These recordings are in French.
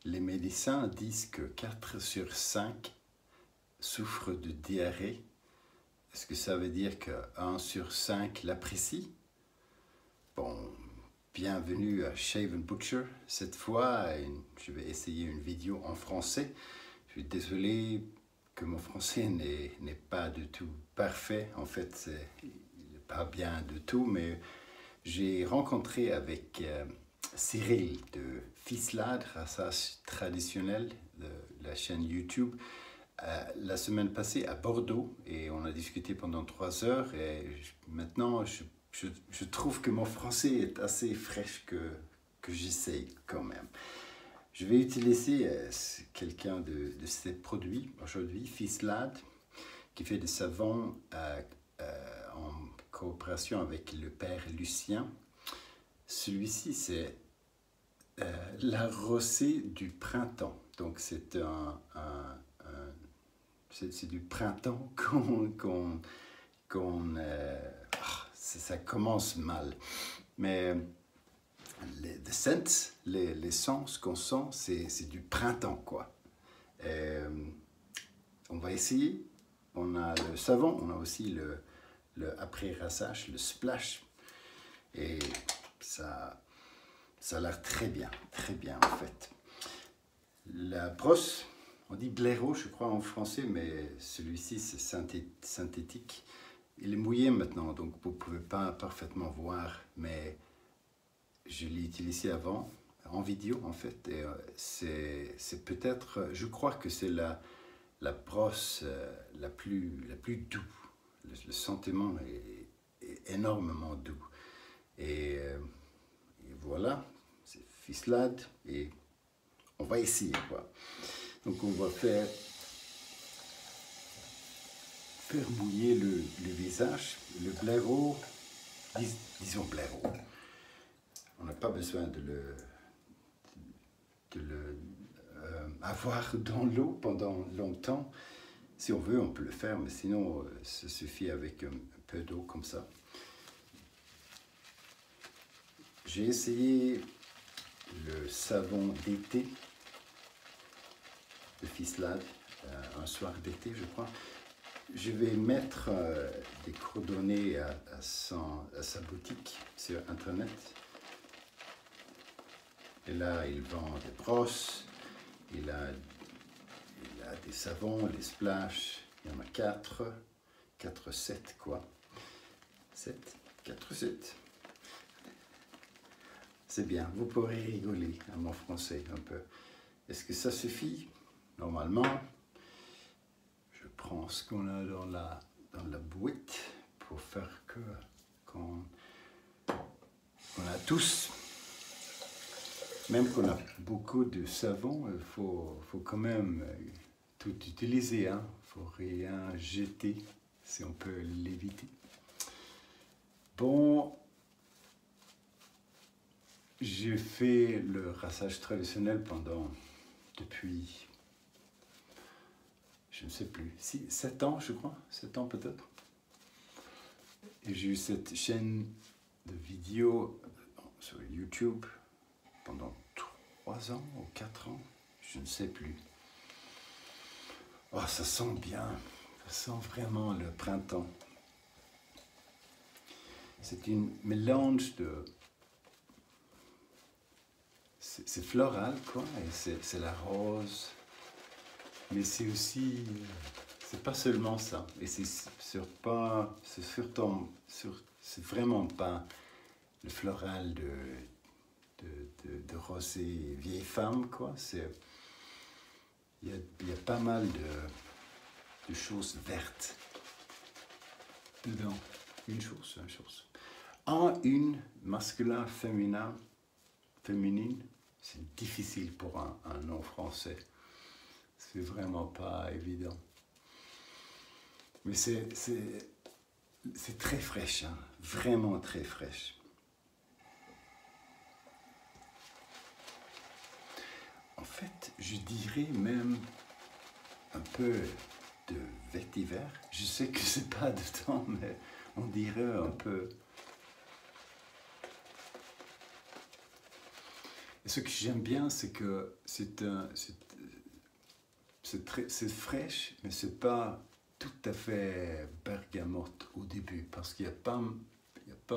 Les médecins disent que 4 sur 5 souffrent de diarrhée. Est-ce que ça veut dire que 1 sur 5 l'apprécie? Bon, bienvenue à Shave and Butcher. Cette fois, je vais essayer une vidéo en français. Je suis désolé que mon français n'est pas du tout parfait. En fait, il n'est pas bien du tout, mais j'ai rencontré avec Cyril de Fislade, rassage traditionnelle de la chaîne YouTube, la semaine passée à Bordeaux, et on a discuté pendant 3 heures, et maintenant je trouve que mon français est assez fraîche que j'essaye quand même. Je vais utiliser quelqu'un de ces produits aujourd'hui, Fislade, qui fait des savons en coopération avec le père Lucien. Celui-ci, c'est la rosée du printemps. Donc, c'est c'est du printemps ça commence mal. Mais les sens qu'on sent, c'est du printemps, quoi. On va essayer. On a le savon, on a aussi le après-rassage, le splash. Et ça a l'air très bien en fait. La brosse, on dit blaireau je crois en français, mais celui-ci c'est synthétique. Il est mouillé maintenant, donc vous ne pouvez pas parfaitement voir, mais je l'ai utilisé avant, en vidéo en fait, et c'est peut-être, je crois que c'est la brosse la plus douce. Le sentiment est énormément doux. Et voilà, c'est Fislade, et on va essayer quoi. Donc on va faire mouiller le visage, le blaireau, disons blaireau. On n'a pas besoin de le avoir dans l'eau pendant longtemps. Si on veut, on peut le faire, mais sinon, ça suffit avec un peu d'eau comme ça. J'ai essayé le savon d'été de Fislade, un soir d'été, je crois. Je vais mettre des coordonnées à sa boutique sur Internet. Et là, il vend des brosses, il a des savons, des splash, il y en a 4, 7 quoi. 4, 7. C'est bien, vous pourrez rigoler à mon français un peu. Est-ce que ça suffit? Normalement, je prends ce qu'on a dans la boîte pour faire qu'on a tous. Même qu'on a beaucoup de savon, il faut quand même tout utiliser. Il ne faut rien jeter si on peut l'éviter. Bon, j'ai fait le rassage traditionnel depuis, je ne sais plus, 7 ans je crois, 7 ans peut-être. Et j'ai eu cette chaîne de vidéos sur YouTube pendant 3 ans ou 4 ans, je ne sais plus. Oh, ça sent bien, ça sent vraiment le printemps. C'est un mélange de... C'est floral, quoi, et c'est la rose. Mais c'est aussi... C'est pas seulement ça. Et c'est vraiment pas le floral de rosée vieille femme, quoi. Il y a pas mal de choses vertes dedans. Une chose. Une masculin, féminine, c'est difficile pour un nom français. C'est vraiment pas évident. Mais c'est très fraîche, hein? Vraiment très fraîche. En fait, je dirais même un peu de vétiver. Je sais que c'est pas dedans, mais on dirait un peu. Ce que j'aime bien, c'est que c'est fraîche, mais c'est pas tout à fait bergamote au début, parce qu'il y a pas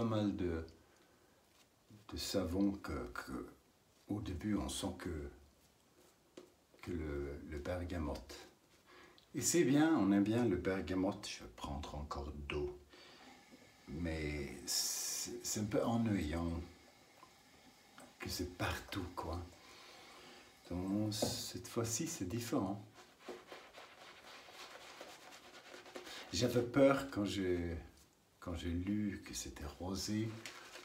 mal de savon au début on sent que le bergamote. Et c'est bien, on aime bien le bergamote. Je vais prendre encore d'eau, mais c'est un peu ennuyant que c'est partout, quoi. Donc cette fois-ci c'est différent. J'avais peur quand j'ai lu que c'était rosé,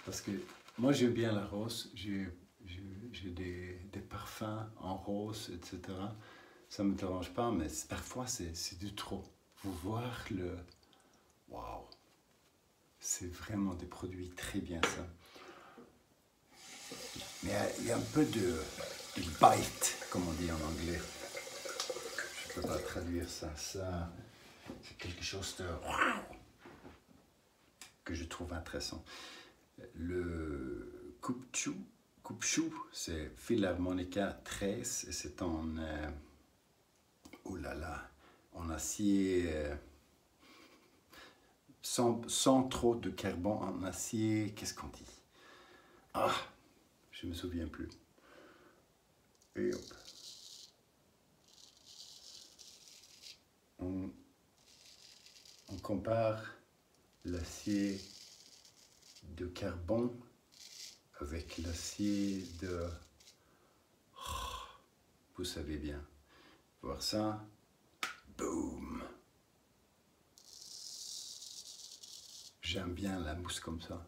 parce que moi j'aime bien la rose, j'ai des parfums en rose, etc. Ça ne me dérange pas, mais parfois c'est du trop. Vous voir le... Waouh! C'est vraiment des produits très bien, ça. Mais il y a un peu de bite, comme on dit en anglais. Je ne peux pas traduire ça. Ça, c'est quelque chose de... que je trouve intéressant. Le coupe-chou, c'est Philharmonica 13 et c'est en... oh là là, en acier... sans trop de carbone, en acier... Qu'est-ce qu'on dit? Ah, je ne me souviens plus. Et hop. On compare l'acier de carbone avec l'acier de... Oh, vous savez bien. Voir ça. Boum. J'aime bien la mousse comme ça.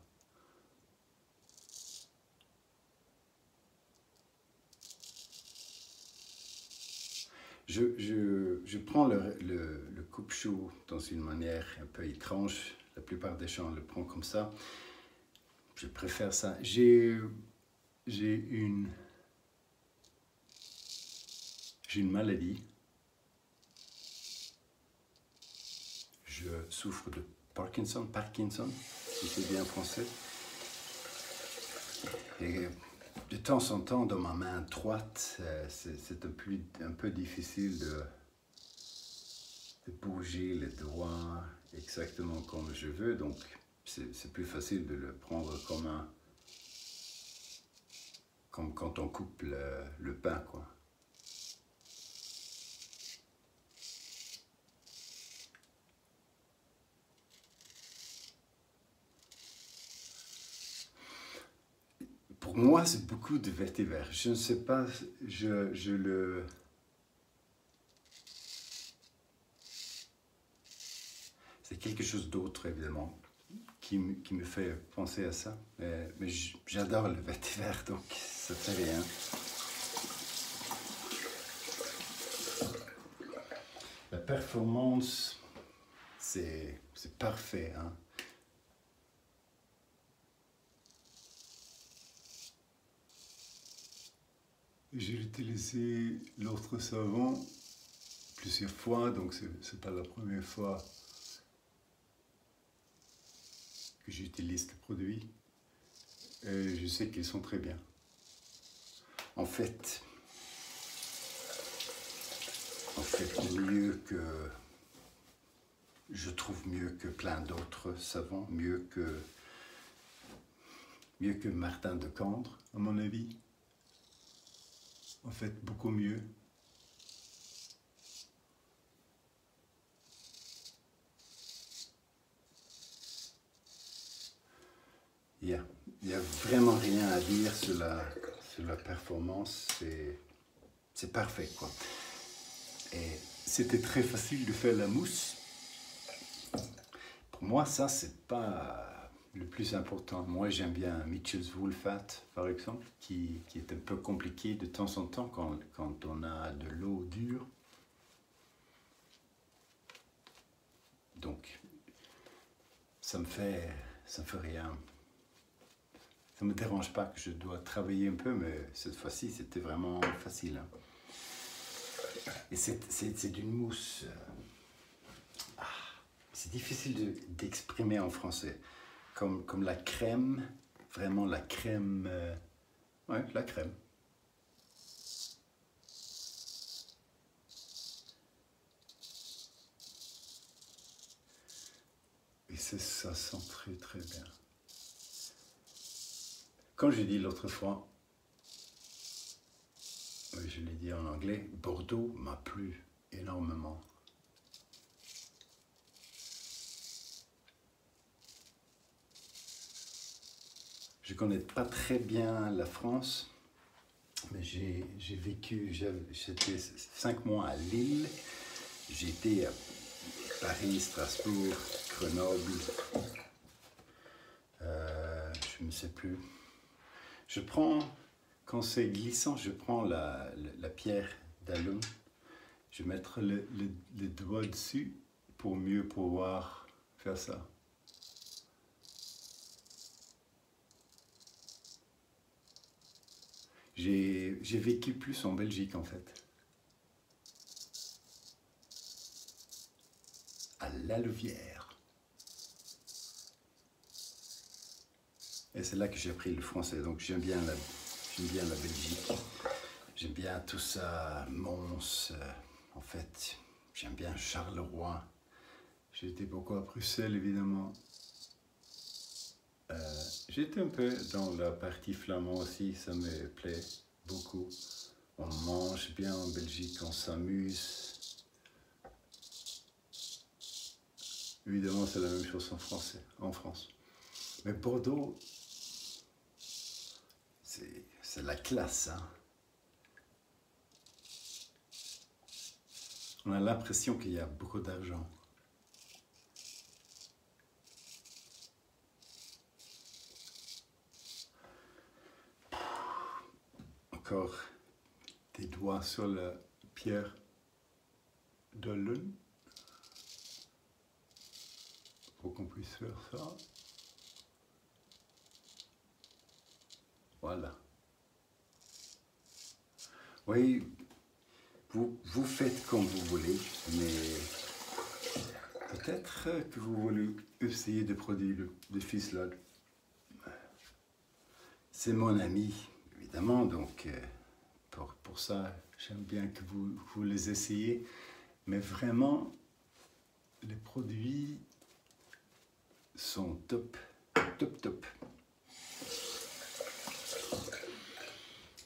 Je prends le coupe-chou dans une manière un peu étrange. La plupart des gens le prennent comme ça. Je préfère ça. J'ai une maladie. Je souffre de Parkinson, si c'est bien français. Et de temps en temps, dans ma main droite, c'est un peu difficile de bouger les doigts exactement comme je veux. Donc, c'est plus facile de le prendre comme quand on coupe le pain, quoi. Pour moi, c'est beaucoup de vétéver. Je ne sais pas, c'est quelque chose d'autre, évidemment, qui me fait penser à ça. Mais j'adore le vétéver, donc ça fait rien. La performance, c'est parfait, hein. J'ai utilisé l'autre savon plusieurs fois, donc c'est pas la première fois que j'utilise le produit. Et je sais qu'ils sont très bien. En fait, je trouve mieux que plein d'autres savons, mieux que Martin de Candre, à mon avis. En fait, beaucoup mieux. Il y a vraiment rien à dire sur la performance. C'est parfait, quoi. Et c'était très facile de faire la mousse. Pour moi, ça, c'est pas le plus important. Moi, j'aime bien Mitchell's Woolfat, par exemple, qui est un peu compliqué de temps en temps quand on a de l'eau dure. Donc, ça me fait rien. Ça ne me dérange pas que je dois travailler un peu, mais cette fois-ci, c'était vraiment facile, hein. Et c'est d'une mousse. C'est difficile d'exprimer en français. Comme la crème, vraiment la crème. Ouais, la crème. ça sent très très bien. Comme j'ai dit l'autre fois, je l'ai dit en anglais, Bordeaux m'a plu énormément. Je ne connais pas très bien la France, mais j'ai vécu, j'étais 5 mois à Lille, j'ai été à Paris, Strasbourg, Grenoble, je ne sais plus. Je prends, quand c'est glissant, je prends la pierre d'Alun, je vais mettre le doigt dessus pour mieux pouvoir faire ça. J'ai vécu plus en Belgique en fait. À La Louvière. Et c'est là que j'ai appris le français. Donc j'aime bien la Belgique. J'aime bien tout ça, Mons. En fait, j'aime bien Charleroi. J'ai été beaucoup à Bruxelles évidemment. J'étais un peu dans la partie flamande aussi, ça me plaît beaucoup. On mange bien en Belgique, on s'amuse. Évidemment, c'est la même chose en France. Mais Bordeaux, c'est la classe. Hein. On a l'impression qu'il y a beaucoup d'argent. Encore des doigts sur la pierre de lune pour qu'on puisse faire ça. Voilà. Oui, vous faites comme vous voulez, mais peut-être que vous voulez essayer de produire des ficelades. C'est mon ami, évidemment, donc pour ça, j'aime bien que vous les essayez. Mais vraiment, les produits sont top, top, top.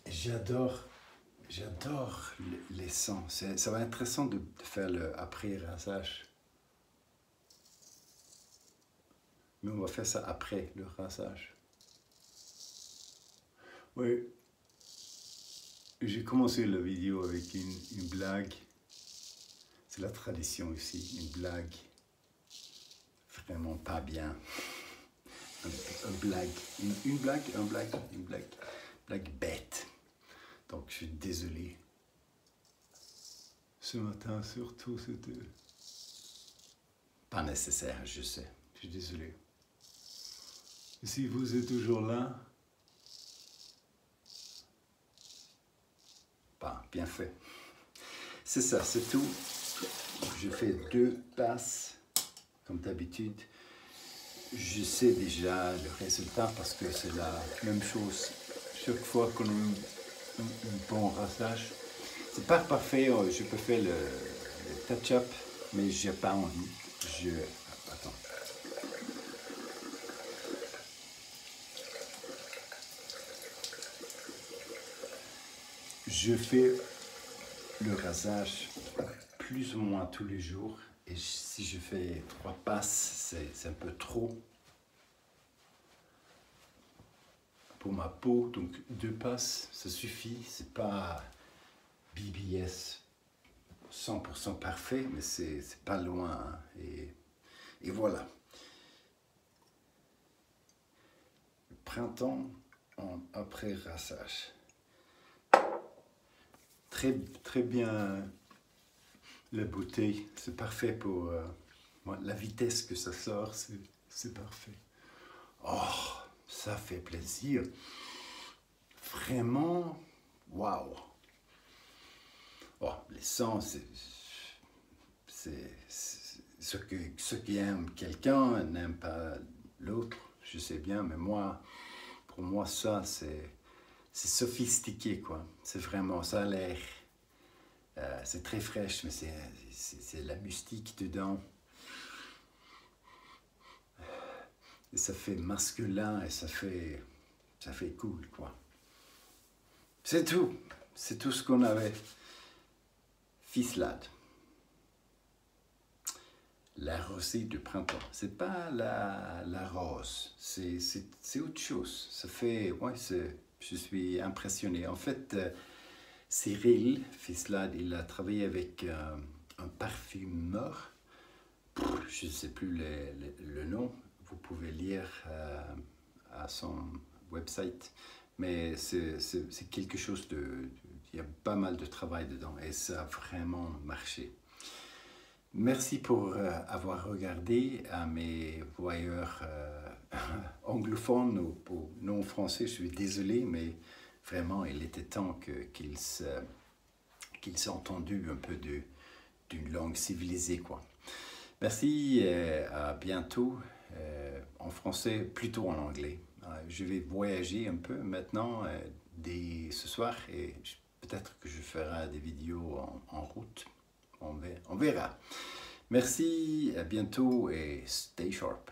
J'adore les sons. Ça va être intéressant de faire le après-rasage. Mais on va faire ça après le rasage. Oui. J'ai commencé la vidéo avec une blague. C'est la tradition ici, une blague. Vraiment pas bien. Une blague bête. Donc je suis désolé. Ce matin surtout, c'était pas nécessaire, je sais. Je suis désolé. Et si vous êtes toujours là, bien fait. C'est ça, c'est tout. Je fais 2 passes, comme d'habitude. Je sais déjà le résultat parce que c'est la même chose chaque fois qu'on a un bon rasage. C'est pas parfait, je peux faire le touch-up, mais j'ai pas envie. Attends. Je fais le rasage plus ou moins tous les jours. Et si je fais 3 passes, c'est un peu trop pour ma peau. Donc 2 passes, ça suffit. C'est pas BBS 100% parfait, mais c'est pas loin. Hein. Et voilà. Le printemps après rasage. Très bien. La beauté, c'est parfait pour la vitesse que ça sort, c'est parfait. Oh, ça fait plaisir. Vraiment, waouh. Oh, les sens, c'est ceux qui aiment quelqu'un n'aiment pas l'autre, je sais bien, mais pour moi, ça, c'est sophistiqué, quoi. C'est vraiment, ça a l'air. C'est très fraîche, mais c'est la mystique dedans. et ça fait masculin et ça fait cool, quoi. C'est tout ce qu'on avait. Ficelade. La rosée du printemps. C'est pas la rose, c'est autre chose. Ça fait, ouais, je suis impressionné. En fait, Cyril Ficelade, il a travaillé avec un parfumeur. Je ne sais plus le nom. Vous pouvez lire à son website. Mais c'est quelque chose il y a pas mal de travail dedans et ça a vraiment marché. Merci pour avoir regardé à mes voyeurs anglophones ou non français. Je suis désolé, mais vraiment, il était temps qu'ils s'aient entendus un peu d'une langue civilisée, quoi. Merci, à bientôt en français, plutôt en anglais. Je vais voyager un peu maintenant dès ce soir et peut-être que je ferai des vidéos en route. On verra. Merci, à bientôt et stay sharp.